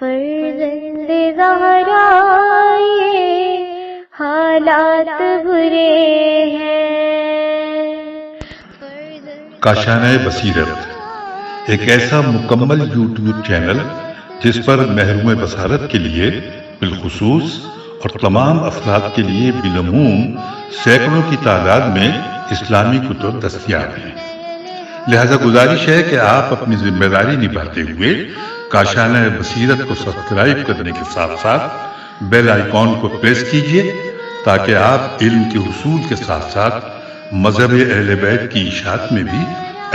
فرزند زہرا یہ حالات برے ہیں۔ کاشانۂ بصیرت ایک ایسا مکمل یوٹیوب چینل جس پر محروم بصارت کے لیے بالخصوص اور تمام افراد کے لیے بالعموم سینکڑوں کی تعداد میں اسلامی کتب دستیاب ہیں۔ لہذا گزارش ہے کہ آپ اپنی ذمہ داری نبھاتے ہوئے کاشانۂ بصیرت کو سبسکرائب کرنے کے ساتھ ساتھ بیل آئیکن کو پریس کیجیے تاکہ آپ علم کے حصول کے ساتھ ساتھ مذہب اہل بیت کی اشاعت میں بھی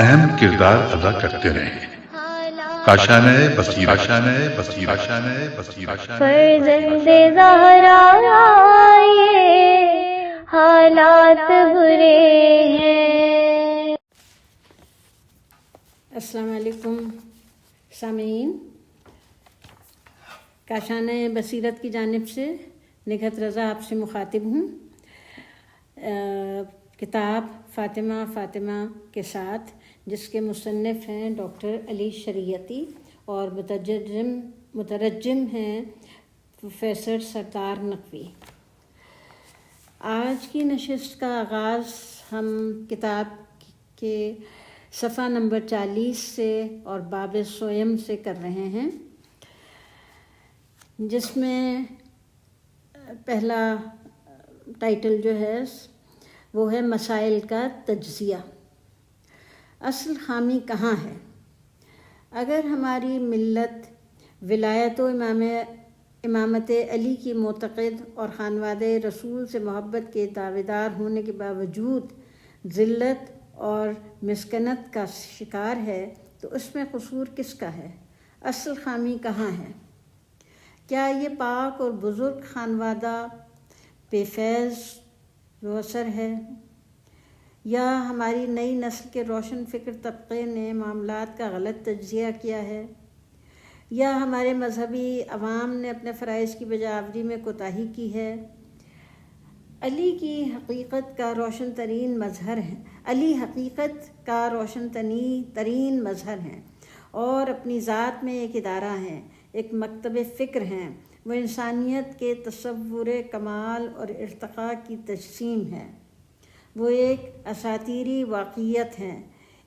اہم کردار ادا کرتے رہیں۔ کاشانۂ بصیرت، کاشانۂ بصیرت، کاشانۂ بصیرت۔ فرزند زہرا یہ حالات برے ہیں۔ السلام علیکم سامعین، کاشانۂ بصیرت کی جانب سے نگہت رضا آپ سے مخاطب ہوں۔ کتاب فاطمہ کے ساتھ، جس کے مصنف ہیں ڈاکٹر علی شریعتی اور مترجم ہیں پروفیسر سردار نقوی۔ آج کی نشست کا آغاز ہم کتاب کے صفحہ نمبر 40 سے اور باب سویم سے کر رہے ہیں، جس میں پہلا ٹائٹل جو ہے وہ ہے مسائل کا تجزیہ۔ اصل خامی کہاں ہے؟ اگر ہماری ملت ولایت و امامت علی کی معتقد اور خانوادہ رسول سے محبت کے دعوے دار ہونے کے باوجود ذلت اور مسکنت کا شکار ہے تو اس میں قصور کس کا ہے؟ اصل خامی کہاں ہے؟ کیا یہ پاک اور بزرگ خانوادہ بے فیض و اثر ہے، یا ہماری نئی نسل کے روشن فکر طبقے نے معاملات کا غلط تجزیہ کیا ہے، یا ہمارے مذہبی عوام نے اپنے فرائض کی بجاوری میں کوتاہی کی ہے؟ علی کی حقیقت کا روشن ترین مظہر ہے، علی حقیقت کا روشن ترین مظہر ہیں اور اپنی ذات میں ایک ادارہ ہیں، ایک مکتب فکر ہیں۔ وہ انسانیت کے تصور کمال اور ارتقاء کی تجسیم ہے۔ وہ ایک اساطیری واقعیت ہیں،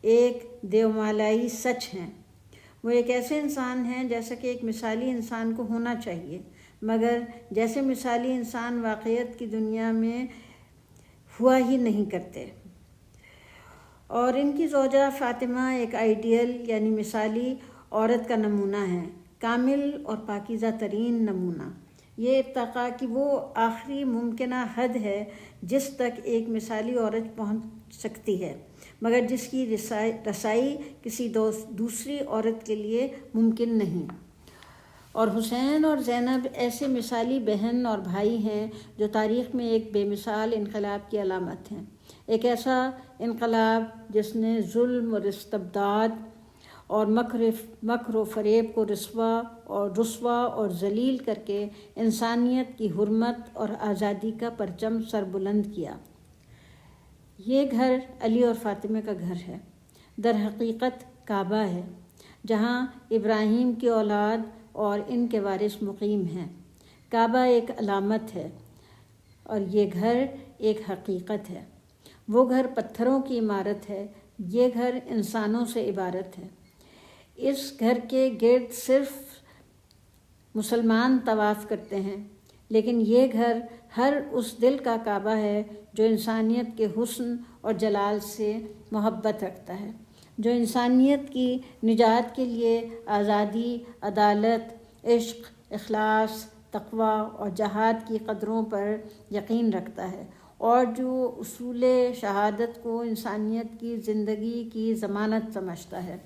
ایک دیومالائی سچ ہیں۔ وہ ایک ایسے انسان ہیں جیسا کہ ایک مثالی انسان کو ہونا چاہیے، مگر جیسے مثالی انسان واقعیت کی دنیا میں ہوا ہی نہیں کرتے۔ اور ان کی زوجہ فاطمہ ایک آئیڈیل یعنی مثالی عورت کا نمونہ ہے، کامل اور پاکیزہ ترین نمونہ۔ یہ ارتقاء کی وہ آخری ممکنہ حد ہے جس تک ایک مثالی عورت پہنچ سکتی ہے، مگر جس کی رسائی کسی دوسری عورت کے لیے ممکن نہیں۔ اور حسین اور زینب ایسے مثالی بہن اور بھائی ہیں جو تاریخ میں ایک بے مثال انقلاب کی علامت ہیں، ایک ایسا انقلاب جس نے ظلم اور استبداد اور مکر و فریب کو رسوا اور ذلیل کر کے انسانیت کی حرمت اور آزادی کا پرچم سر بلند کیا۔ یہ گھر علی اور فاطمہ کا گھر ہے، در حقیقت کعبہ ہے، جہاں ابراہیم کی اولاد اور ان کے وارث مقیم ہیں۔ کعبہ ایک علامت ہے اور یہ گھر ایک حقیقت ہے۔ وہ گھر پتھروں کی عمارت ہے، یہ گھر انسانوں سے عبارت ہے۔ اس گھر کے گرد صرف مسلمان طواف کرتے ہیں، لیکن یہ گھر ہر اس دل کا کعبہ ہے جو انسانیت کے حسن اور جلال سے محبت رکھتا ہے، جو انسانیت کی نجات کے لیے آزادی، عدالت، عشق، اخلاص، تقوی اور جہاد کی قدروں پر یقین رکھتا ہے، اور جو اصول شہادت کو انسانیت کی زندگی کی ضمانت سمجھتا ہے۔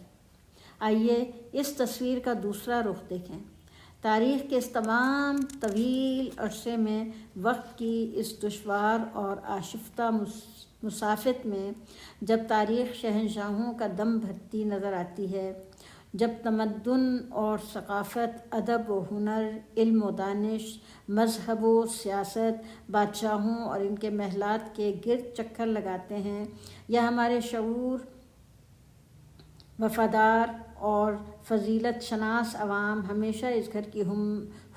آئیے اس تصویر کا دوسرا رخ دیکھیں۔ تاریخ کے اس تمام طویل عرصے میں، وقت کی اس دشوار اور آشفتہ مسافت میں، جب تاریخ شہنشاہوں کا دم بھرتی نظر آتی ہے، جب تمدن اور ثقافت، ادب و ہنر، علم و دانش، مذہب و سیاست بادشاہوں اور ان کے محلات کے گرد چکر لگاتے ہیں، یا ہمارے شعور وفادار اور فضیلت شناس عوام ہمیشہ اس گھر کی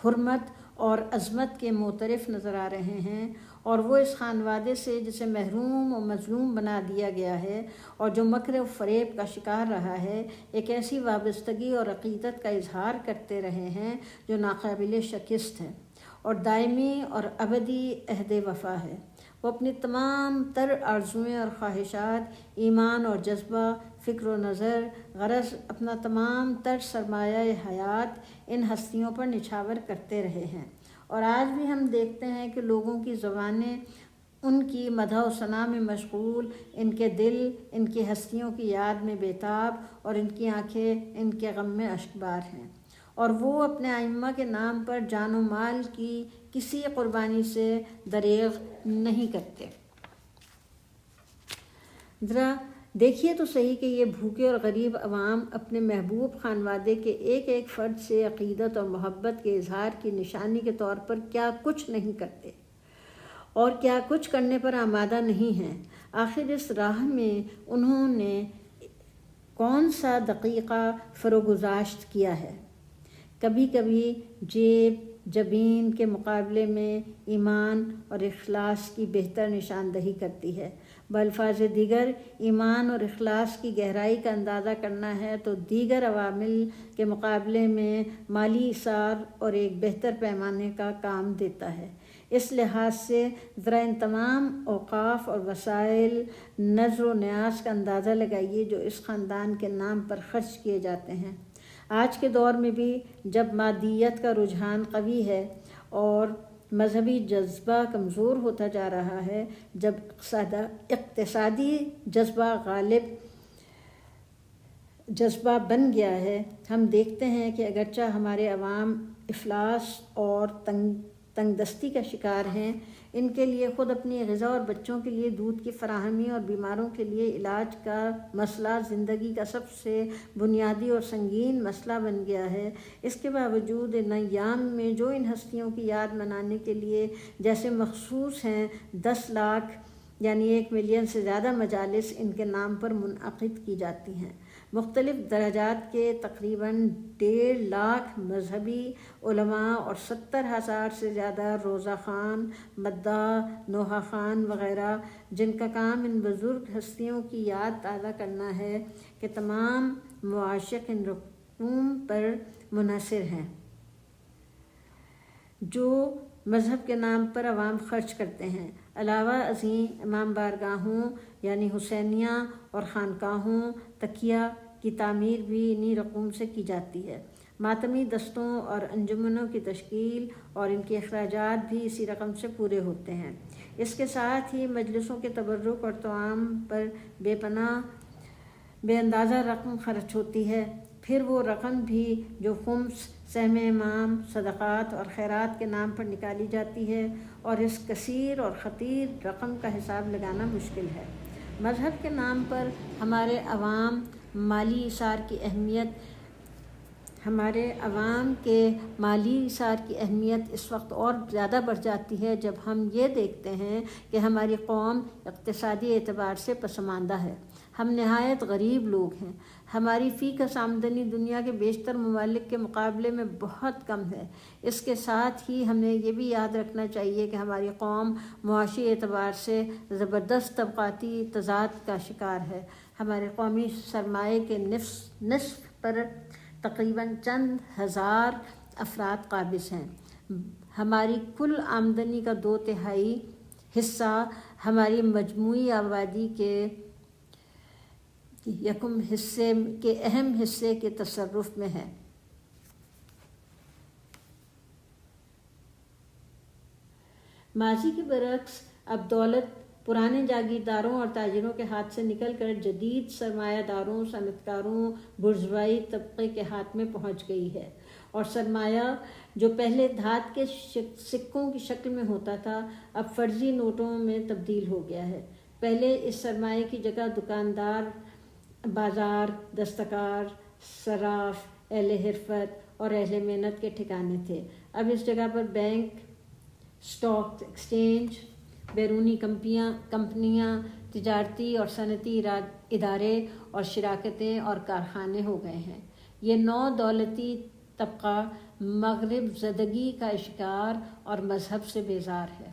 حرمت اور عظمت کے معترف نظر آ رہے ہیں، اور وہ اس خانوادے سے جسے محروم و مظلوم بنا دیا گیا ہے اور جو مکر و فریب کا شکار رہا ہے، ایک ایسی وابستگی اور عقیدت کا اظہار کرتے رہے ہیں جو ناقابل شکست ہے اور دائمی اور ابدی عہد وفا ہے۔ وہ اپنی تمام تر آرزوئیں اور خواہشات، ایمان اور جذبہ، فکر و نظر، غرض اپنا تمام تر سرمایہ حیات ان ہستیوں پر نچھاور کرتے رہے ہیں، اور آج بھی ہم دیکھتے ہیں کہ لوگوں کی زبانیں ان کی مدح و ثنا میں مشغول، ان کے دل ان کی ہستیوں کی یاد میں بیتاب، اور ان کی آنکھیں ان کے غم میں اشکبار ہیں، اور وہ اپنے ائمہ کے نام پر جان و مال کی کسی قربانی سے دریغ نہیں کرتے۔ ذرا دیکھیے تو صحیح کہ یہ بھوکے اور غریب عوام اپنے محبوب خانوادے کے ایک ایک فرد سے عقیدت اور محبت کے اظہار کی نشانی کے طور پر کیا کچھ نہیں کرتے اور کیا کچھ کرنے پر آمادہ نہیں ہیں۔ آخر اس راہ میں انہوں نے کون سا دقیقہ فروگزاشت کیا ہے؟ کبھی کبھی جیب جبین کے مقابلے میں ایمان اور اخلاص کی بہتر نشاندہی کرتی ہے۔ بالفاظ دیگر، ایمان اور اخلاص کی گہرائی کا اندازہ کرنا ہے تو دیگر عوامل کے مقابلے میں مالی ایثار اور ایک بہتر پیمانے کا کام دیتا ہے۔ اس لحاظ سے ذرا ان تمام اوقاف اور وسائل، نظر و نیاز کا اندازہ لگائیے جو اس خاندان کے نام پر خرچ کیے جاتے ہیں۔ آج کے دور میں بھی جب مادیت کا رجحان قوی ہے اور مذہبی جذبہ کمزور ہوتا جا رہا ہے، جب اقتصادی جذبہ غالب جذبہ بن گیا ہے، ہم دیکھتے ہیں کہ اگرچہ ہمارے عوام افلاس اور تنگ دستی کا شکار ہیں، ان کے لیے خود اپنی غذا اور بچوں کے لیے دودھ کی فراہمی اور بیماروں کے لیے علاج کا مسئلہ زندگی کا سب سے بنیادی اور سنگین مسئلہ بن گیا ہے۔ اس کے باوجود ان ایام میں جو ان ہستیوں کی یاد منانے کے لیے جیسے مخصوص ہیں 10 لاکھ یعنی 1 ملین سے زیادہ مجالس ان کے نام پر منعقد کی جاتی ہیں۔ مختلف درجات کے تقریباً 1.5 لاکھ مذہبی علماء اور 70,000 سے زیادہ روزہ خوان، مداح، نوحہ خوان وغیرہ، جن کا کام ان بزرگ ہستیوں کی یاد تازہ کرنا ہے کہ تمام معاشق ان رقوم پر منحصر ہیں جو مذہب کے نام پر عوام خرچ کرتے ہیں۔ علاوہ ازیں امام بارگاہوں یعنی حسینیہ اور خانقاہوں تقیہ کی تعمیر بھی انہی رقوم سے کی جاتی ہے۔ ماتمی دستوں اور انجمنوں کی تشکیل اور ان کے اخراجات بھی اسی رقم سے پورے ہوتے ہیں۔ اس کے ساتھ ہی مجلسوں کے تبرک اور طعام پر بے اندازہ رقم خرچ ہوتی ہے، پھر وہ رقم بھی جو خمس، سہم امام، صدقات اور خیرات کے نام پر نکالی جاتی ہے، اور اس کثیر اور خطیر رقم کا حساب لگانا مشکل ہے۔ مذہب کے نام پر ہمارے عوام کے مالی ایثار کی اہمیت اس وقت اور زیادہ بڑھ جاتی ہے جب ہم یہ دیکھتے ہیں کہ ہماری قوم اقتصادی اعتبار سے پسماندہ ہے۔ ہم نہایت غریب لوگ ہیں۔ ہماری فی کس آمدنی دنیا کے بیشتر ممالک کے مقابلے میں بہت کم ہے۔ اس کے ساتھ ہی ہمیں یہ بھی یاد رکھنا چاہیے کہ ہماری قوم معاشی اعتبار سے زبردست طبقاتی تضاد کا شکار ہے۔ ہمارے قومی سرمایے کے نصف پر تقریباً چند ہزار افراد قابض ہیں۔ ہماری کل آمدنی کا 2/3 حصہ ہماری مجموعی آبادی کے اہم حصے کے تصرف میں ہے۔ ماضی کے برعکس اب دولت پرانے جاگیرداروں اور تاجروں کے ہاتھ سے نکل کر جدید سرمایہ داروں، صنعتکاروں، بورژوائی طبقے کے ہاتھ میں پہنچ گئی ہے، اور سرمایہ جو پہلے دھات کے سکوں کی شکل میں ہوتا تھا اب فرضی نوٹوں میں تبدیل ہو گیا ہے۔ پہلے اس سرمایہ کی جگہ دکاندار، بازار، دستکار، صراف، اہل حرفت اور اہل محنت کے ٹھکانے تھے۔ اب اس جگہ پر بینک، اسٹاک ایکسچینج، بیرونی کمپنیاں، تجارتی اور صنعتی ادارے اور شراکتیں اور کارخانے ہو گئے ہیں۔ یہ نو دولتی طبقہ مغرب زدگی کا شکار اور مذہب سے بیزار ہے،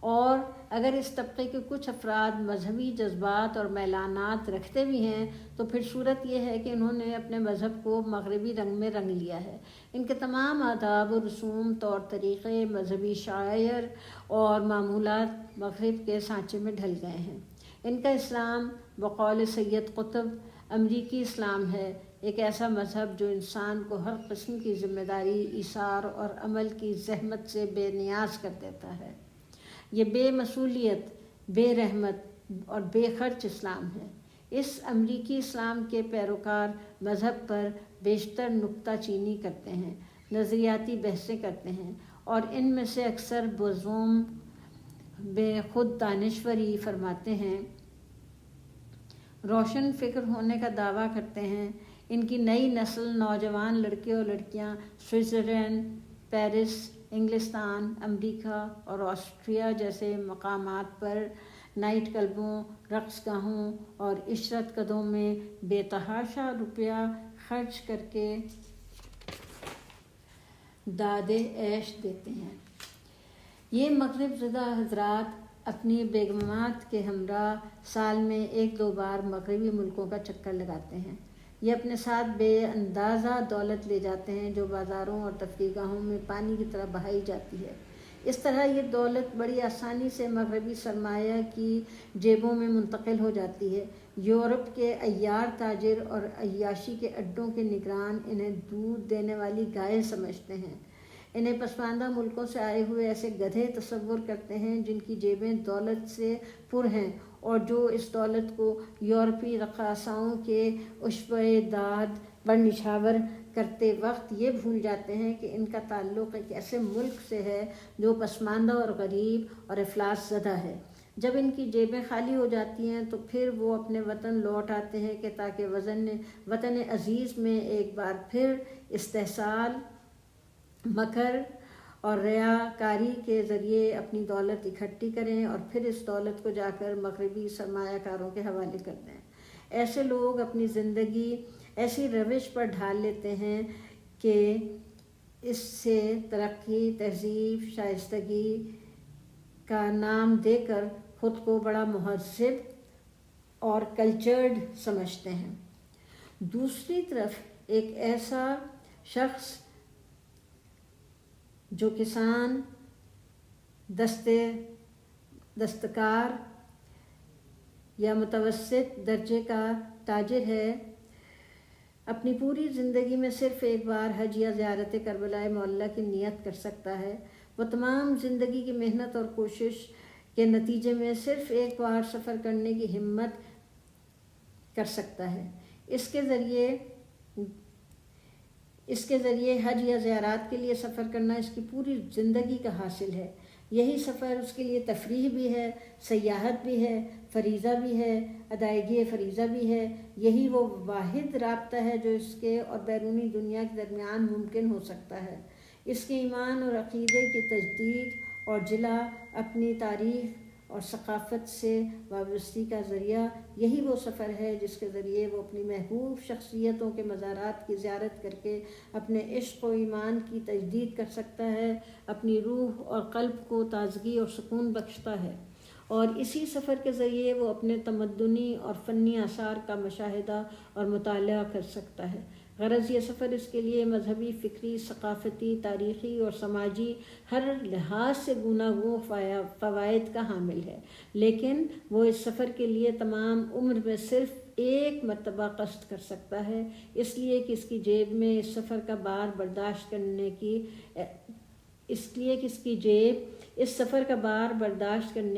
اور اگر اس طبقے کے کچھ افراد مذہبی جذبات اور میلانات رکھتے بھی ہیں تو پھر صورت یہ ہے کہ انہوں نے اپنے مذہب کو مغربی رنگ میں رنگ لیا ہے۔ ان کے تمام آداب و رسوم، طور طریقے، مذہبی شعائر اور معمولات مغرب کے سانچے میں ڈھل گئے ہیں۔ ان کا اسلام بقول سید قطب امریکی اسلام ہے، ایک ایسا مذہب جو انسان کو ہر قسم کی ذمہ داری، ایثار اور عمل کی زحمت سے بے نیاز کر دیتا ہے۔ یہ بے مسئولیت، بے رحمت اور بے خرچ اسلام ہے۔ اس امریکی اسلام کے پیروکار مذہب پر بیشتر نکتہ چینی کرتے ہیں، نظریاتی بحثیں کرتے ہیں، اور ان میں سے اکثر بزوم بے خود دانشوری فرماتے ہیں، روشن فکر ہونے کا دعویٰ کرتے ہیں۔ ان کی نئی نسل نوجوان لڑکے اور لڑکیاں سوئٹزرلینڈ، پیرس، انگلستان، امریکہ اور آسٹریا جیسے مقامات پر نائٹ کلبوں، رقص گاہوں اور عشرت کدوں میں بے تحاشا روپیہ خرچ کر کے داد عیش دیتے ہیں۔ یہ مغرب زدہ حضرات اپنی بیگمات کے ہمراہ سال میں 1-2 بار مغربی ملکوں کا چکر لگاتے ہیں۔ یہ اپنے ساتھ بے اندازہ دولت لے جاتے ہیں جو بازاروں اور تفریح گاہوں میں پانی کی طرح بہائی جاتی ہے۔ اس طرح یہ دولت بڑی آسانی سے مغربی سرمایہ کی جیبوں میں منتقل ہو جاتی ہے۔ یورپ کے عیار تاجر اور عیاشی کے اڈوں کے نگران انہیں دودھ دینے والی گائے سمجھتے ہیں۔ انہیں پسماندہ ملکوں سے آئے ہوئے ایسے گدھے تصور کرتے ہیں جن کی جیبیں دولت سے پر ہیں، اور جو اس دولت کو یورپی رقاصاؤں کے عشبۂ داد پر نچھاور کرتے وقت یہ بھول جاتے ہیں کہ ان کا تعلق ایک ایسے ملک سے ہے جو پسماندہ اور غریب اور افلاس زدہ ہے۔ جب ان کی جیبیں خالی ہو جاتی ہیں تو پھر وہ اپنے وطن لوٹ آتے ہیں کہ تاکہ وطن عزیز میں ایک بار پھر استحصال، مکر اور ریاکاری کے ذریعے اپنی دولت اکٹھی کریں اور پھر اس دولت کو جا کر مغربی سرمایہ کاروں کے حوالے کر دیں۔ ایسے لوگ اپنی زندگی ایسی روش پر ڈھال لیتے ہیں کہ اس سے ترقی، تہذیب، شائستگی کا نام دے کر خود کو بڑا مہذب اور کلچرڈ سمجھتے ہیں۔ دوسری طرف ایک ایسا شخص جو کسان، دستکار یا متوسط درجے کا تاجر ہے، اپنی پوری زندگی میں صرف ایک بار حج یا زیارت کربلا معلیٰ کی نیت کر سکتا ہے۔ وہ تمام زندگی کی محنت اور کوشش کے نتیجے میں صرف ایک بار سفر کرنے کی ہمت کر سکتا ہے۔ اس کے ذریعے حج یا زیارات کے لیے سفر کرنا اس کی پوری زندگی کا حاصل ہے۔ یہی سفر اس کے لیے تفریح بھی ہے، سیاحت بھی ہے، فریضہ بھی ہے، ادائیگی فریضہ بھی ہے۔ یہی وہ واحد رابطہ ہے جو اس کے اور بیرونی دنیا کے درمیان ممکن ہو سکتا ہے۔ اس کے ایمان اور عقیدے کی تجدید اور جلا، اپنی تاریخ اور ثقافت سے وابستگی کا ذریعہ، یہی وہ سفر ہے جس کے ذریعے وہ اپنی محبوب شخصیتوں کے مزارات کی زیارت کر کے اپنے عشق و ایمان کی تجدید کر سکتا ہے، اپنی روح اور قلب کو تازگی اور سکون بخشتا ہے، اور اسی سفر کے ذریعے وہ اپنے تمدنی اور فنی آثار کا مشاہدہ اور مطالعہ کر سکتا ہے۔ غرض یہ سفر اس کے لیے مذہبی، فکری، ثقافتی، تاریخی اور سماجی ہر لحاظ سے گوناگون فوائد کا حامل ہے، لیکن وہ اس سفر کے لیے تمام عمر میں صرف ایک مرتبہ قصد کر سکتا ہے، اس لیے کہ اس کی جیب میں اس سفر کا بار برداشت کرنے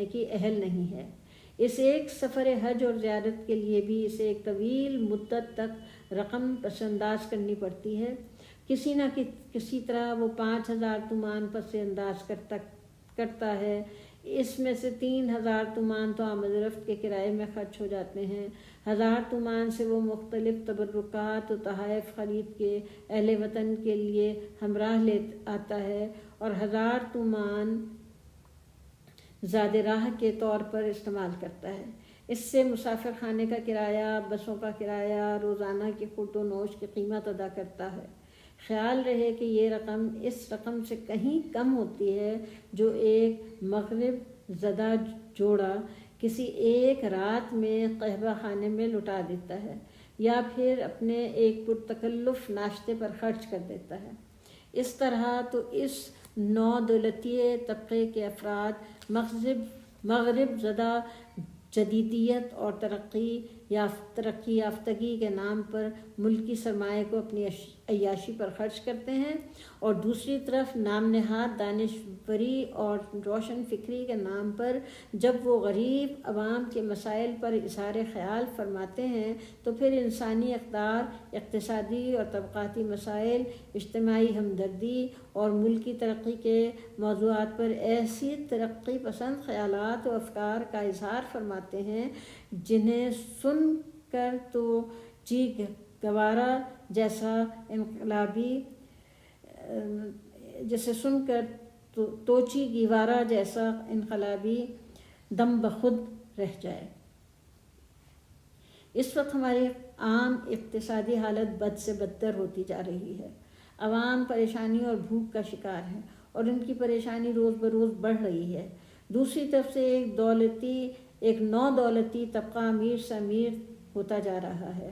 کی اہل نہیں ہے۔ اس ایک سفر حج اور زیارت کے لیے بھی اسے ایک طویل مدت تک رقم پس انداز کرنی پڑتی ہے۔ کسی نہ کسی طرح وہ 5000 تومان پس انداز کرتا ہے۔ اس میں سے 3000 تومان تو آمد و رفت کے کرائے میں خرچ ہو جاتے ہیں۔ 1000 تومان سے وہ مختلف تبرکات و تحائف خرید کے اہل وطن کے لیے ہمراہ لے آتا ہے، اور 1000 تومان زاد راہ کے طور پر استعمال کرتا ہے۔ اس سے مسافر خانے کا کرایہ، بسوں کا کرایہ، روزانہ کی خورد و نوش کی قیمت ادا کرتا ہے۔ خیال رہے کہ یہ رقم اس رقم سے کہیں کم ہوتی ہے جو ایک مغرب زدہ جوڑا کسی ایک رات میں قہوہ خانے میں لٹا دیتا ہے یا پھر اپنے ایک پرتکلف ناشتے پر خرچ کر دیتا ہے۔ اس طرح تو اس نو دولتیے طبقے کے افراد مغرب زدہ جدیدیت اور ترقی یافتگی کے نام پر ملکی سرمایہ کو اپنی عیاشی پر خرچ کرتے ہیں، اور دوسری طرف نام نہاد دانشوری اور روشن فکری کے نام پر جب وہ غریب عوام کے مسائل پر اظہار خیال فرماتے ہیں تو پھر انسانی اقدار، اقتصادی اور طبقاتی مسائل، اجتماعی ہمدردی اور ملکی ترقی کے موضوعات پر ایسی ترقی پسند خیالات و افکار کا اظہار فرماتے ہیں جنہیں سن کر تو چی گوارا جیسا انقلابی توچی گیوارا جیسا انقلابی دم بخود رہ جائے۔ اس وقت ہماری عام اقتصادی حالت بد سے بدتر ہوتی جا رہی ہے۔ عوام پریشانی اور بھوک کا شکار ہے اور ان کی پریشانی روز بروز بڑھ رہی ہے۔ دوسری طرف سے ایک نو دولتی طبقہ امیر سے امیر ہوتا جا رہا ہے۔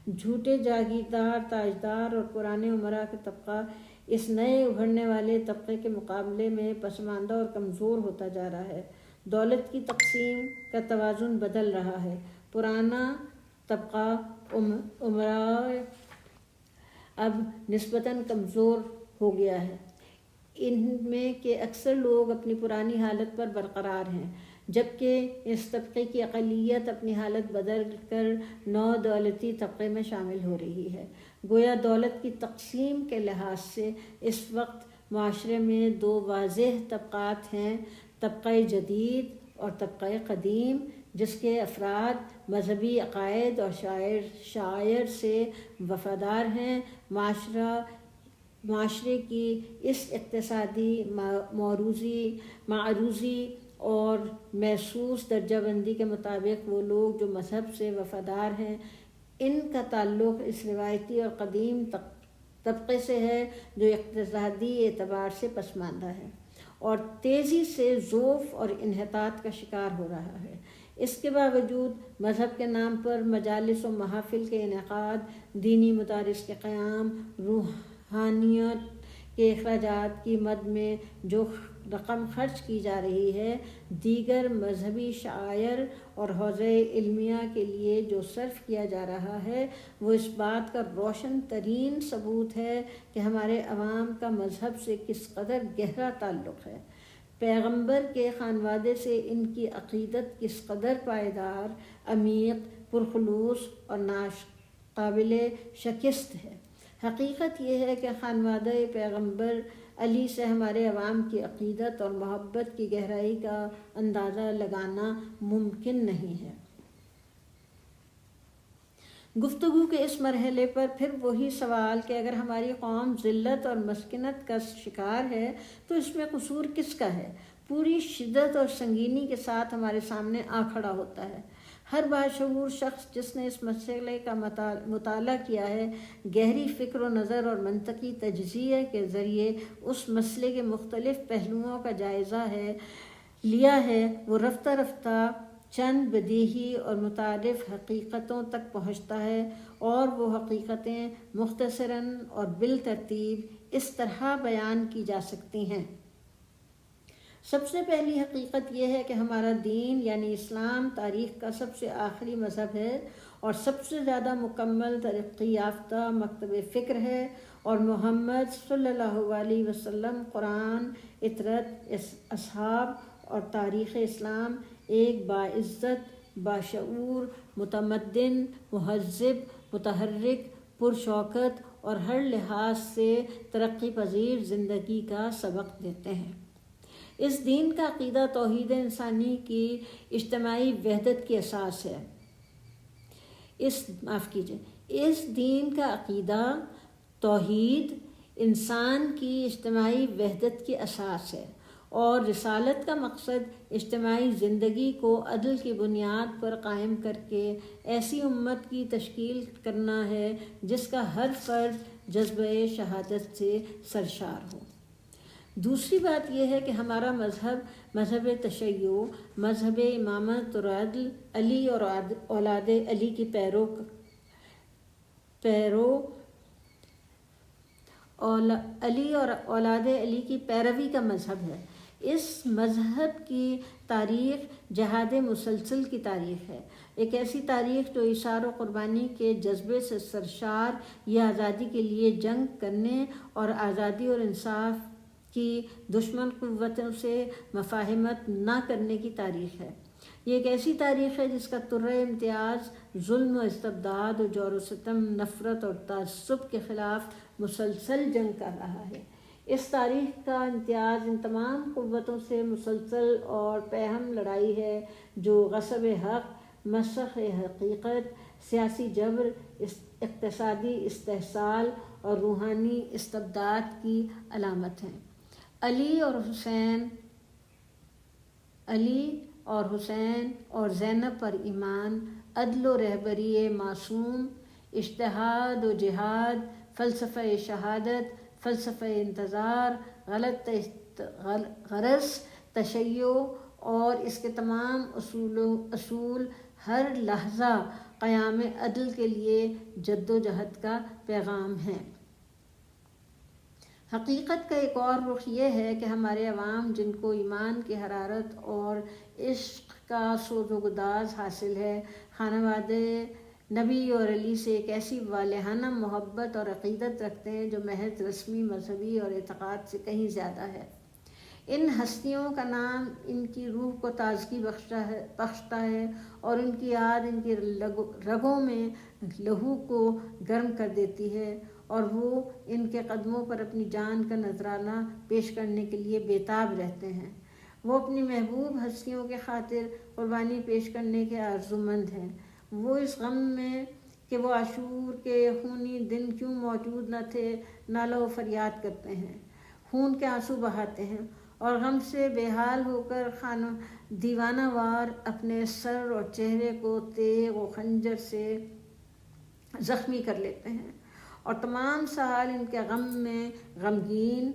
جھوٹے جاگیردار، تاجدار اور پرانے امراء کا طبقہ اس نئے ابھرنے والے طبقے کے مقابلے میں پسماندہ اور کمزور ہوتا جا رہا ہے۔ دولت کی تقسیم کا توازن بدل رہا ہے۔ پرانا طبقہ امراء اب نسبتاً کمزور ہو گیا ہے۔ ان میں کے اکثر لوگ اپنی پرانی حالت پر برقرار ہیں، جبکہ اس طبقے کی اقلیت اپنی حالت بدل کر نو دولتی طبقے میں شامل ہو رہی ہے۔ گویا دولت کی تقسیم کے لحاظ سے اس وقت معاشرے میں دو واضح طبقات ہیں، طبقہ جدید اور طبقہ قدیم، جس کے افراد مذہبی عقائد اور شعائر سے وفادار ہیں۔ معاشرے کی اس اقتصادی معروضی اور محسوس درجہ بندی کے مطابق وہ لوگ جو مذہب سے وفادار ہیں، ان کا تعلق اس روایتی اور قدیم طبقے سے ہے جو اقتصادی اعتبار سے پسماندہ ہے اور تیزی سے ضعف اور انحطاط کا شکار ہو رہا ہے۔ اس کے باوجود مذہب کے نام پر مجالس و محافل کے انعقاد، دینی مدارس کے قیام، روحانیت کے اخراجات کی مد میں جو رقم خرچ کی جا رہی ہے، دیگر مذہبی شعائر اور حوزہ علمیہ کے لیے جو صرف کیا جا رہا ہے، وہ اس بات کا روشن ترین ثبوت ہے کہ ہمارے عوام کا مذہب سے کس قدر گہرا تعلق ہے، پیغمبر کے خانوادے سے ان کی عقیدت کس قدر پائیدار، عمیق، پرخلوص اور ناقابل شکست ہے۔ حقیقت یہ ہے کہ خانوادہ پیغمبر علی سے ہمارے عوام کی عقیدت اور محبت کی گہرائی کا اندازہ لگانا ممکن نہیں ہے۔ گفتگو کے اس مرحلے پر پھر وہی سوال کہ اگر ہماری قوم ذلت اور مسکنت کا شکار ہے تو اس میں قصور کس کا ہے، پوری شدت اور سنگینی کے ساتھ ہمارے سامنے آ کھڑا ہوتا ہے۔ ہر باشعور شخص جس نے اس مسئلے کا مطالعہ کیا ہے، گہری فکر و نظر اور منطقی تجزیے کے ذریعے اس مسئلے کے مختلف پہلوؤں کا جائزہ لیا ہے، وہ رفتہ رفتہ چند بدیہی اور متعارف حقیقتوں تک پہنچتا ہے، اور وہ حقیقتیں مختصراً اور بالترتیب اس طرح بیان کی جا سکتی ہیں۔ سب سے پہلی حقیقت یہ ہے کہ ہمارا دین یعنی اسلام تاریخ کا سب سے آخری مذہب ہے اور سب سے زیادہ مکمل ترقی یافتہ مکتب فکر ہے، اور محمد صلی اللہ علیہ وسلم، قرآن، اطرت، اصحاب اور تاریخ اسلام ایک باعزت، باشعور، متمدن، مہذب، متحرک، پرشوکت اور ہر لحاظ سے ترقی پذیر زندگی کا سبق دیتے ہیں۔ اس دین کا عقیدہ توحید انسانی کی اجتماعی وحدت کی اساس ہے۔ اس دین کا عقیدہ توحید انسان کی اجتماعی وحدت کی اساس ہے اور رسالت کا مقصد اجتماعی زندگی کو عدل کی بنیاد پر قائم کر کے ایسی امت کی تشکیل کرنا ہے جس کا ہر فرد جذبہ شہادت سے سرشار ہو۔ دوسری بات یہ ہے کہ ہمارا مذہب تشیع، مذہب امامت اور عدل، علی اور اولاد علی کی علی اور اولاد علی کی پیروی کا مذہب ہے۔ اس مذہب کی تاریخ جہاد مسلسل کی تاریخ ہے، ایک ایسی تاریخ جو ایثار و قربانی کے جذبے سے سرشار، یہ آزادی کے لیے جنگ کرنے اور آزادی اور انصاف کی دشمن قوتوں سے مفاہمت نہ کرنے کی تاریخ ہے۔ یہ ایک ایسی تاریخ ہے جس کا طرۂ امتیاز ظلم و استبداد و جور و ستم، نفرت اور تعصب کے خلاف مسلسل جنگ کر رہا ہے۔ اس تاریخ کا امتیاز ان تمام قوتوں سے مسلسل اور پہم لڑائی ہے جو غصب حق، مسخ حقیقت، سیاسی جبر، اقتصادی استحصال اور روحانی استبداد کی علامت ہیں۔ علی اور حسین اور زینب پر ایمان، عدل و رہبری معصوم، اجتہاد و جہاد، فلسفہ شہادت، فلسفہ انتظار، غلط غرض تشیع اور اس کے تمام اصول ہر لحظہ قیام عدل کے لیے جد و جہد کا پیغام ہیں۔ حقیقت کا ایک اور رخ یہ ہے کہ ہمارے عوام جن کو ایمان کی حرارت اور عشق کا سوز و گداز حاصل ہے، خانوادہ نبی اور علی سے ایک ایسی والہانہ محبت اور عقیدت رکھتے ہیں جو محض رسمی مذہبی اور اعتقاد سے کہیں زیادہ ہے۔ ان ہستیوں کا نام ان کی روح کو تازگی بخشتا ہے اور ان کی یاد ان کی رگوں میں لہو کو گرم کر دیتی ہے، اور وہ ان کے قدموں پر اپنی جان کا نذرانہ پیش کرنے کے لیے بےتاب رہتے ہیں۔ وہ اپنی محبوب ہستیوں کے خاطر قربانی پیش کرنے کے آرزومند ہیں۔ وہ اس غم میں کہ وہ عاشور کے خونی دن کیوں موجود نہ تھے نالہ و فریاد کرتے ہیں، خون کے آنسو بہاتے ہیں اور غم سے بے حال ہو کر دیوانہ وار اپنے سر اور چہرے کو تیغ و خنجر سے زخمی کر لیتے ہیں، اور تمام سال ان کے غم میں غمگین،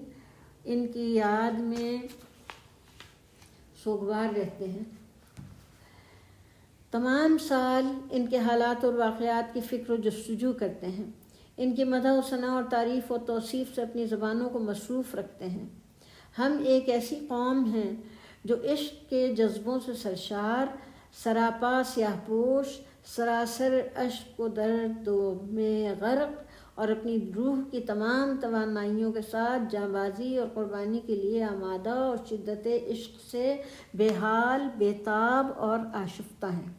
ان کی یاد میں سوگوار رہتے ہیں۔ تمام سال ان کے حالات اور واقعات کی فکر و جستجو کرتے ہیں، ان کی مدح و ثنا اور تعریف و توصیف سے اپنی زبانوں کو مصروف رکھتے ہیں۔ ہم ایک ایسی قوم ہیں جو عشق کے جذبوں سے سرشار، سراپا سیاہ پوش، سراسر اشک و درد میں غرق اور اپنی روح کی تمام توانائیوں کے ساتھ جانبازی اور قربانی کے لیے آمادہ اور شدت عشق سے بے حال، بےتاب اور آشفتہ ہیں۔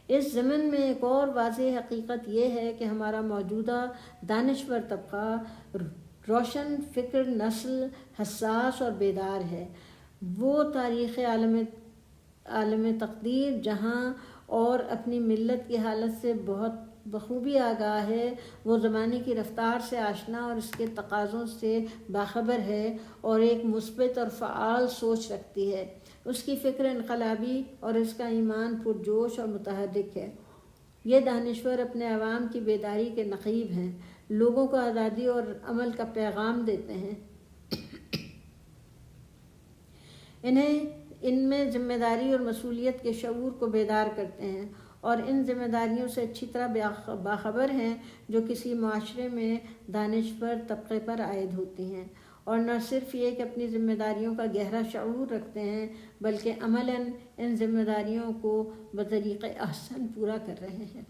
اس ضمن میں ایک اور واضح حقیقت یہ ہے کہ ہمارا موجودہ دانشور طبقہ روشن فکر نسل، حساس اور بیدار ہے۔ وہ تاریخ عالم تقدیر جہاں اور اپنی ملت کی حالت سے بہت بخوبی آگاہ ہے، وہ زمانے کی رفتار سے آشنا اور اس کے تقاضوں سے باخبر ہے اور ایک مثبت اور فعال سوچ رکھتی ہے۔ اس کی فکر انقلابی اور اس کا ایمان پرجوش اور متحرک ہے۔ یہ دانشور اپنے عوام کی بیداری کے نقیب ہیں، لوگوں کو آزادی اور عمل کا پیغام دیتے ہیں، ان میں ذمہ داری اور مسئولیت کے شعور کو بیدار کرتے ہیں اور ان ذمہ داریوں سے اچھی طرح باخبر ہیں جو کسی معاشرے میں دانشور طبقے پر عائد ہوتی ہیں، اور نہ صرف یہ کہ اپنی ذمہ داریوں کا گہرا شعور رکھتے ہیں بلکہ عملاً ان ذمہ داریوں کو بطریق احسن پورا کر رہے ہیں۔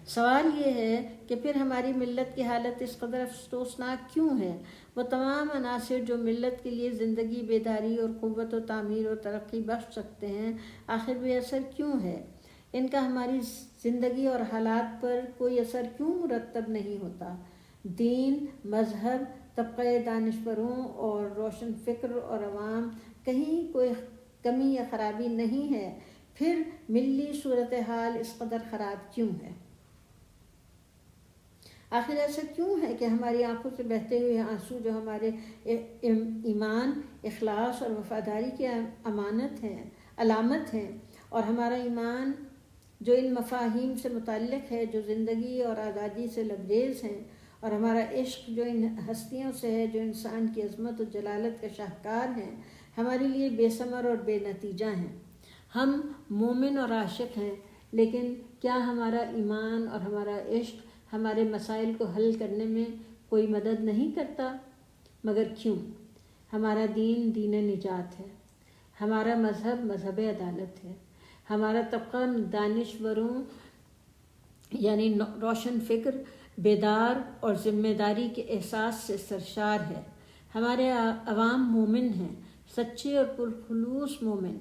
سوال یہ ہے کہ پھر ہماری ملت کی حالت اس قدر افسوسناک کیوں ہے؟ وہ تمام عناصر جو ملت کے لیے زندگی، بیداری اور قوت و تعمیر و ترقی بخش سکتے ہیں، آخر بے اثر کیوں ہے؟ ان کا ہماری زندگی اور حالات پر کوئی اثر کیوں مرتب نہیں ہوتا؟ دین، مذہب، طبقہ دانشوروں اور روشن فکر اور عوام، کہیں کوئی کمی یا خرابی نہیں ہے، پھر ملی صورتحال اس قدر خراب کیوں ہے؟ آخر ایسا کیوں ہے کہ ہماری آنکھوں سے بہتے ہوئے آنسو جو ہمارے ایمان، اخلاص اور وفاداری کی امانت ہیں، علامت ہیں، اور ہمارا ایمان جو ان مفاہیم سے متعلق ہے جو زندگی اور آزادی سے لبریز ہیں، اور ہمارا عشق جو ان ہستیوں سے ہے جو انسان کی عظمت و جلالت کا شاہکار ہیں، ہمارے لیے بے ثمر اور بے نتیجہ ہیں۔ ہم مومن اور عاشق ہیں، لیکن کیا ہمارا ایمان اور ہمارا عشق ہمارے مسائل کو حل کرنے میں کوئی مدد نہیں کرتا؟ مگر کیوں؟ ہمارا دین دین نجات ہے، ہمارا مذہب مذہب عدالت ہے، ہمارا طبقہ دانشوروں یعنی روشن فکر، بیدار اور ذمہ داری کے احساس سے سرشار ہے۔ ہمارے عوام مومن ہیں، سچے اور پرخلوص مومن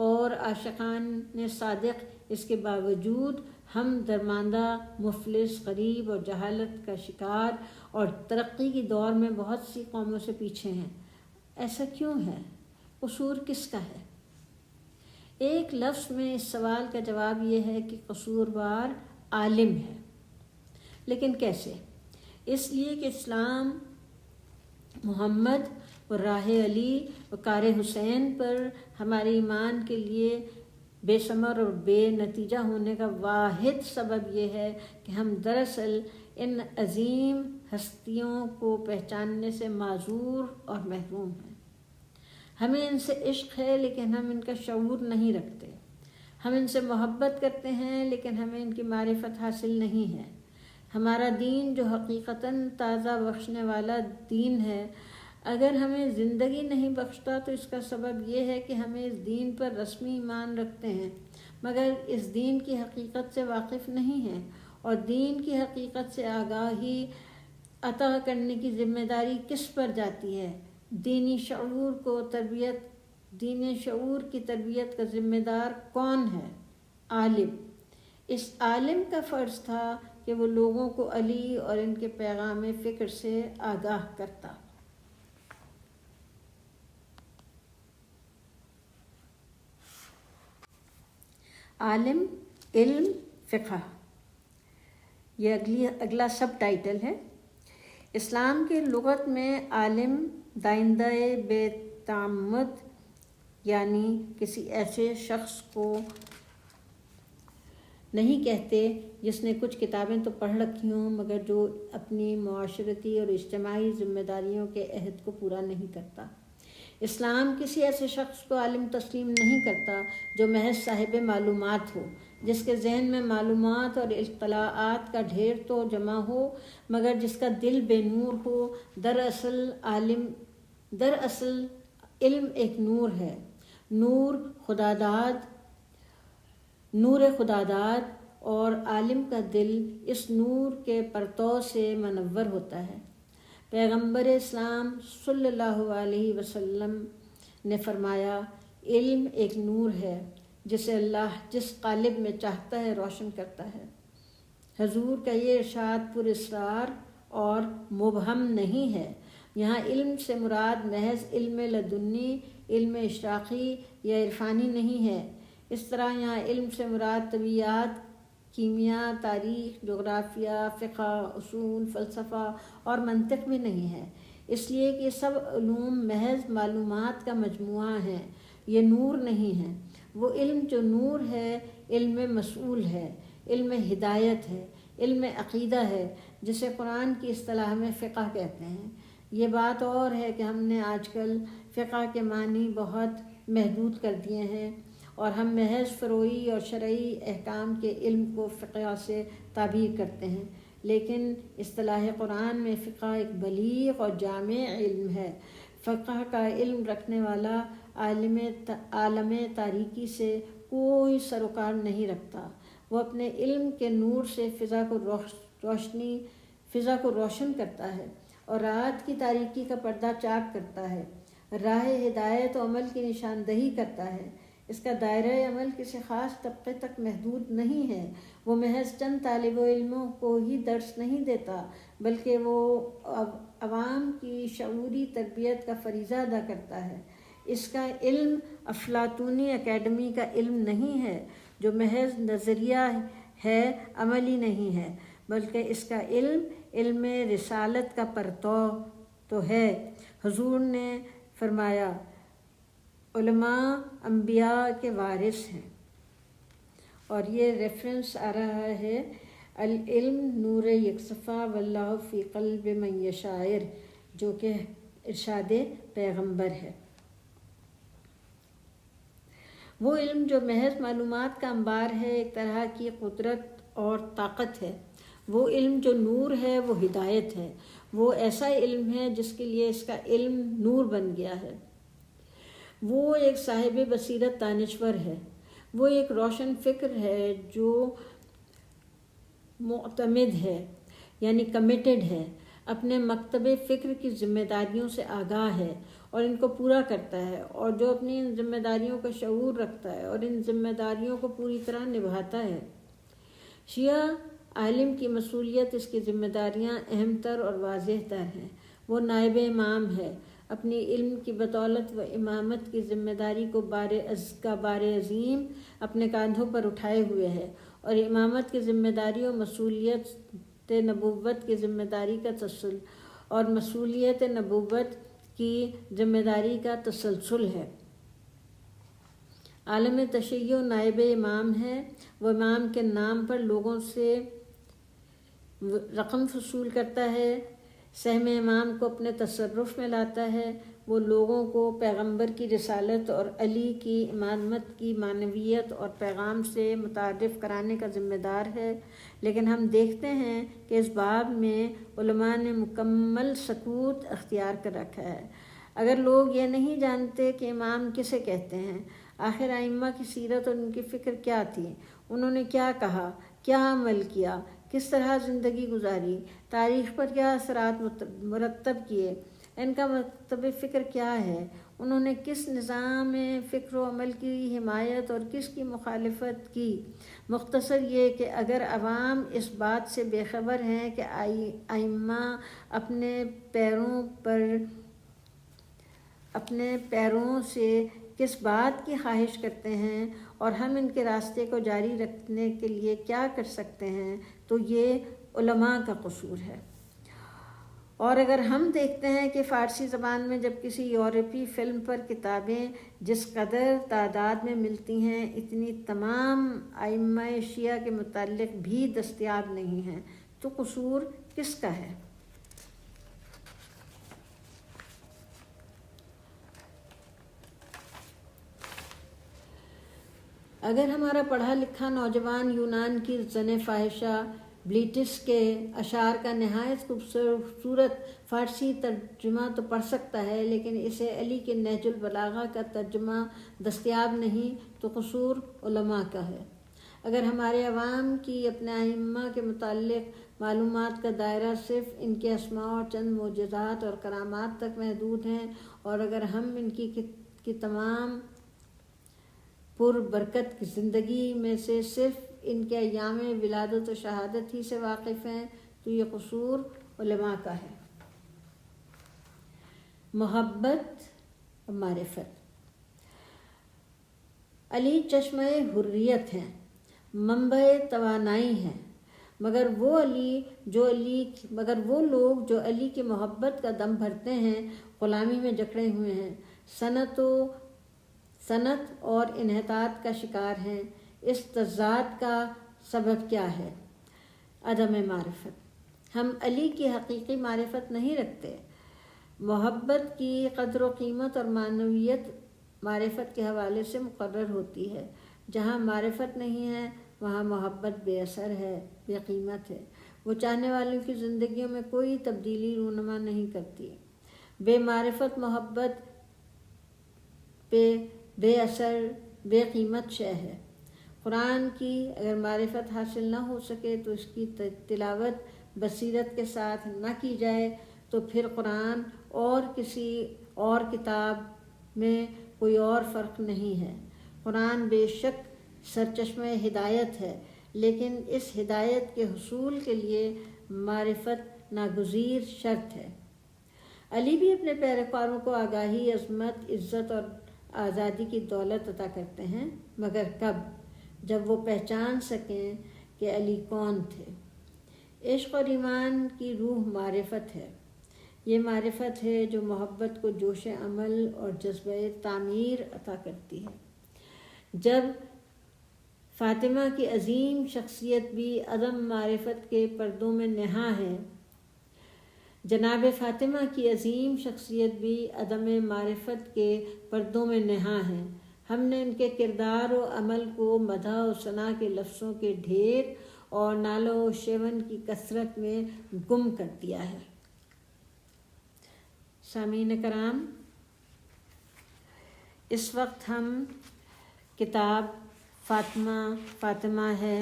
اور عاشقان صادق۔ اس کے باوجود ہم درماندہ، مفلس، غریب اور جہالت کا شکار اور ترقی کی دوڑ میں بہت سی قوموں سے پیچھے ہیں۔ ایسا کیوں ہے؟ قصور کس کا ہے؟ ایک لفظ میں اس سوال کا جواب یہ ہے کہ قصوروار عالم ہے۔ لیکن کیسے؟ اس لیے کہ اسلام محمد و راہ علی و کار حسین پر ہمارے ایمان کے لیے بے ثمر اور بے نتیجہ ہونے کا واحد سبب یہ ہے کہ ہم دراصل ان عظیم ہستیوں کو پہچاننے سے معذور اور محروم ہیں۔ ہمیں ان سے عشق ہے لیکن ہم ان کا شعور نہیں رکھتے۔ ہم ان سے محبت کرتے ہیں لیکن ہمیں ان کی معرفت حاصل نہیں ہے۔ ہمارا دین جو حقیقتاً تازہ بخشنے والا دین ہے، اگر ہمیں زندگی نہیں بخشتا تو اس کا سبب یہ ہے کہ ہمیں اس دین پر رسمی ایمان رکھتے ہیں مگر اس دین کی حقیقت سے واقف نہیں ہیں، اور دین کی حقیقت سے آگاہی عطا کرنے کی ذمہ داری کس پر جاتی ہے؟ دینی شعور کی تربیت کا ذمہ دار کون ہے؟ عالم۔ اس عالم کا فرض تھا کہ وہ لوگوں کو علی اور ان کے پیغام فکر سے آگاہ کرتا۔ عالم، علم، فقہ، یہ اگلا سب ٹائٹل ہے۔ اسلام کی لغت میں عالم دائندہ بے تعمد یعنی کسی ایسے شخص کو نہیں کہتے جس نے کچھ کتابیں تو پڑھ رکھی ہوں مگر جو اپنی معاشرتی اور اجتماعی ذمہ داریوں کے عہد کو پورا نہیں کرتا۔ اسلام کسی ایسے شخص کو عالم تسلیم نہیں کرتا جو محض صاحب معلومات ہو، جس کے ذہن میں معلومات اور اطلاعات کا ڈھیر تو جمع ہو مگر جس کا دل بے نور ہو۔ دراصل علم ایک نور ہے، نور خداداد، اور عالم کا دل اس نور کے پرتو سے منور ہوتا ہے۔ پیغمبر اسلام صلی اللہ علیہ وسلم نے فرمایا، علم ایک نور ہے جسے اللہ جس قالب میں چاہتا ہے روشن کرتا ہے۔ حضور کا یہ ارشاد پر اسرار اور مبہم نہیں ہے۔ یہاں علم سے مراد محض علم لدنی، علم اشراقی یا عرفانی نہیں ہے۔ اس طرح یہاں علم سے مراد طبیعیات، کیمیا، تاریخ، جغرافیہ، فقہ، اصول، فلسفہ اور منطق بھی نہیں ہے، اس لیے کہ سب علوم محض معلومات کا مجموعہ ہیں، یہ نور نہیں ہے۔ وہ علم جو نور ہے، علم مسئول ہے، علم ہدایت ہے، علم عقیدہ ہے، جسے قرآن کی اصطلاح میں فقہ کہتے ہیں۔ یہ بات اور ہے کہ ہم نے آج کل فقہ کے معنی بہت محدود کر دیے ہیں اور ہم محض فروعی اور شرعی احکام کے علم کو فقہ سے تعبیر کرتے ہیں، لیکن اصطلاح قرآن میں فقہ ایک بلیغ اور جامع علم ہے۔ فقہ کا علم رکھنے والا عالم تاریکی سے کوئی سروکار نہیں رکھتا، وہ اپنے علم کے نور سے فضا کو روشن کرتا ہے اور رات کی تاریکی کا پردہ چاک کرتا ہے، راہ ہدایت و عمل کی نشاندہی کرتا ہے۔ اس کا دائرہ عمل کسی خاص طبقے تک محدود نہیں ہے، وہ محض چند طالب علموں کو ہی درس نہیں دیتا بلکہ وہ عوام کی شعوری تربیت کا فریضہ ادا کرتا ہے۔ اس کا علم افلاطونی اکیڈمی کا علم نہیں ہے جو محض نظریہ ہے، عملی نہیں ہے، بلکہ اس کا علم علم رسالت کا پرتو تو ہے۔ حضور نے فرمایا علماء انبیاء کے وارث ہیں، اور یہ ریفرنس آ رہا ہے العلم نور یکسفا واللہ فی قلب من یشاء، جو کہ ارشاد پیغمبر ہے۔ وہ علم جو محض معلومات کا انبار ہے، ایک طرح کی قدرت اور طاقت ہے۔ وہ علم جو نور ہے وہ ہدایت ہے۔ وہ ایسا علم ہے جس کے لیے اس کا علم نور بن گیا ہے۔ وہ ایک صاحب بصیرت دانشور ہے۔ وہ ایک روشن فکر ہے جو معتمد ہے، یعنی کمیٹڈ ہے، اپنے مکتب فکر کی ذمہ داریوں سے آگاہ ہے اور ان کو پورا کرتا ہے، اور جو اپنی ان ذمہ داریوں کا شعور رکھتا ہے اور ان ذمہ داریوں کو پوری طرح نبھاتا ہے۔ شیعہ عالم کی مسئولیت، اس کی ذمہ داریاں اہم تر اور واضح تر ہیں۔ وہ نائب امام ہے، اپنی علم کی بدولت و امامت کی ذمہ داری کو بار عظیم اپنے کاندھوں پر اٹھائے ہوئے ہے، اور امامت کی ذمہ داری اور مسئولیت نبوت کی ذمہ داری کا تسلسل ہے۔ عالم تشیع نائب امام ہے۔ وہ امام کے نام پر لوگوں سے رقم وصول کرتا ہے، سہم امام کو اپنے تصرف میں لاتا ہے۔ وہ لوگوں کو پیغمبر کی رسالت اور علی کی امامت کی معنویت اور پیغام سے متعارف کرانے کا ذمہ دار ہے۔ لیکن ہم دیکھتے ہیں کہ اس باب میں علماء نے مکمل سکوت اختیار کر رکھا ہے۔ اگر لوگ یہ نہیں جانتے کہ امام کسے کہتے ہیں، آخر ائمہ کی سیرت اور ان کی فکر کیا تھی، انہوں نے کیا کہا، کیا عمل کیا، کس طرح زندگی گزاری، تاریخ پر کیا اثرات مرتب کیے، ان کا مکتب فکر کیا ہے، انہوں نے کس نظام فکر و عمل کی حمایت اور کس کی مخالفت کی، مختصر یہ کہ اگر عوام اس بات سے بے خبر ہیں کہ ائمہ اپنے پیروں سے کس بات کی خواہش کرتے ہیں اور ہم ان کے راستے کو جاری رکھنے کے لیے کیا کر سکتے ہیں، تو یہ علماء کا قصور ہے۔ اور اگر ہم دیکھتے ہیں کہ فارسی زبان میں جب کسی یورپی فلم پر کتابیں جس قدر تعداد میں ملتی ہیں، اتنی تمام ائمہ شیعہ کے متعلق بھی دستیاب نہیں ہیں، تو قصور کس کا ہے؟ اگر ہمارا پڑھا لکھا نوجوان یونان کی زن فاحشہ بلیٹس کے اشعار کا نہایت خوبصورت فارسی ترجمہ تو پڑھ سکتا ہے، لیکن اسے علی کے نہج البلاغہ کا ترجمہ دستیاب نہیں، تو قصور علماء کا ہے۔ اگر ہمارے عوام کی اپنے ائمہ کے متعلق معلومات کا دائرہ صرف ان کے اسماء اور چند معجزات اور کرامات تک محدود ہیں، اور اگر ہم ان کی تمام پر برکت کی زندگی میں سے صرف ان کے ایام ولادت و شہادت ہی سے واقف ہیں، تو یہ قصور علماء کا ہے۔ محبت و معرفت۔ علی چشمہ حریت ہیں، منبع توانائی ہیں، مگر وہ لوگ جو علی کی محبت کا دم بھرتے ہیں غلامی میں جکڑے ہوئے ہیں، صنعت اور انحطاط کا شکار ہیں۔ اس تضاد کا سبب کیا ہے؟ عدم معرفت۔ ہم علی کی حقیقی معرفت نہیں رکھتے۔ محبت کی قدر و قیمت اور معنویت معرفت کے حوالے سے مقرر ہوتی ہے۔ جہاں معرفت نہیں ہے وہاں محبت بے اثر ہے، بے قیمت ہے۔ وہ چاہنے والوں کی زندگیوں میں کوئی تبدیلی رونما نہیں کرتی۔ بے معرفت محبت بے اثر، بے قیمت شے ہے۔ قرآن کی اگر معرفت حاصل نہ ہو سکے تو اس کی تلاوت بصیرت کے ساتھ نہ کی جائے تو پھر قرآن اور کسی اور کتاب میں کوئی اور فرق نہیں ہے۔ قرآن بے شک سرچشمہ ہدایت ہے، لیکن اس ہدایت کے حصول کے لیے معرفت ناگزیر شرط ہے۔ علی بھی اپنے پیروکاروں کو آگاہی، عظمت، عزت اور آزادی کی دولت عطا کرتے ہیں، مگر کب؟ جب وہ پہچان سکیں کہ علی کون تھے۔ عشق اور ایمان کی روح معرفت ہے. یہ معرفت ہے جو محبت کو جوش عمل اور جذبہ تعمیر عطا کرتی ہے. جب فاطمہ کی عظیم شخصیت بھی عدم معرفت کے پردوں میں نہاں ہے، جناب فاطمہ کی عظیم شخصیت بھی عدم معرفت کے پردوں میں نہاں ہے. ہم نے ان کے کردار و عمل کو مدح و ثنا کے لفظوں کے ڈھیر اور نالوں و شیون کی کثرت میں گم کر دیا ہے. سامعین کرام، اس وقت ہم کتاب فاطمہ ہے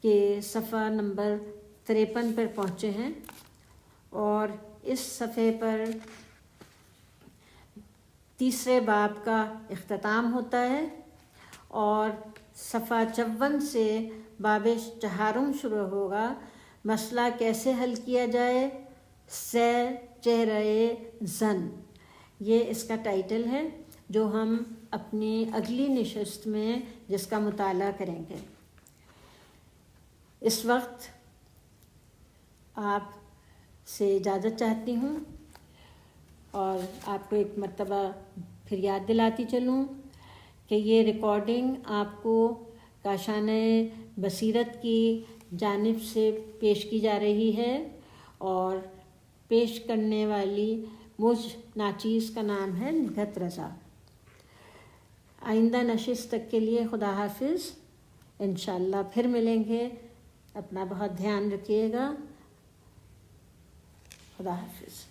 کہ صفحہ نمبر 53 پر پہنچے ہیں، اور اس صفحے پر تیسرے باب کا اختتام ہوتا ہے، اور صفحہ 54 سے باب 4 شروع ہوگا. مسئلہ کیسے حل کیا جائے، سے چہرے زن، یہ اس کا ٹائٹل ہے جو ہم اپنی اگلی نشست میں جس کا مطالعہ کریں گے. اس وقت آپ سے اجازت چاہتی ہوں، اور آپ کو ایک مرتبہ پھر یاد دلاتی چلوں کہ یہ ریکارڈنگ آپ کو کاشانہ بصیرت کی جانب سے پیش کی جا رہی ہے، اور پیش کرنے والی مجھ ناچیز کا نام ہے نگہت رضا. آئندہ نشست تک کے لیے خدا حافظ. انشاءاللہ پھر ملیں گے. اپنا بہت دھیان رکھیے گا. خدا حافظ.